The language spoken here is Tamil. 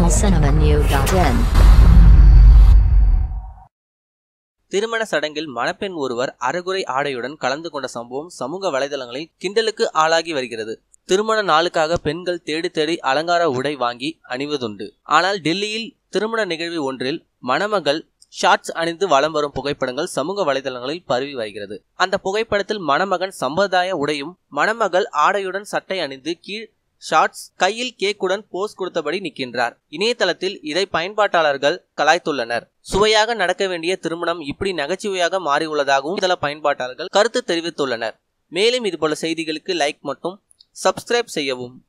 tamilcinemanew.in. திருமண சடங்கில் மணப்பெண் ஒருவர் அரைகுறை ஆடையுடன் கலந்து கொண்ட சம்பவம் சமூக வலைதளங்களில் கிண்டலுக்கு ஆளாகி வருகிறது. திருமண நாளுக்காக பெண்கள் தேடி தேடி அலங்கார உடை வாங்கி அணிவதுண்டு. ஆனால் டெல்லியில் திருமண நிகழ்வு ஒன்றில் மணமகள் ஷார்ட்ஸ் அணிந்து வலம் வரும் புகைப்படங்கள் சமூக வலைதளங்களில் பரவி வருகிறது. அந்த புகைப்படத்தில் மணமகன் சம்பிரதாய உடையும் மணமகள் ஆடையுடன் சட்டை அணிந்து கீழ் ஷார்ட்ஸ் கையில் கேக்குடன் போஸ் கொடுத்தபடி நிற்கின்றார். இணையதளத்தில் இதை பயன்பாட்டாளர்கள் கலாய்த்துள்ளனர். சுவையாக நடக்க வேண்டிய திருமணம் இப்படி நகைச்சுவையாக மாறியுள்ளதாகவும் இதர பயன்பாட்டாளர்கள் கருத்து தெரிவித்துள்ளனர். மேலும் இதுபோல செய்திகளுக்கு லைக் மற்றும் சப்ஸ்கிரைப் செய்யவும்.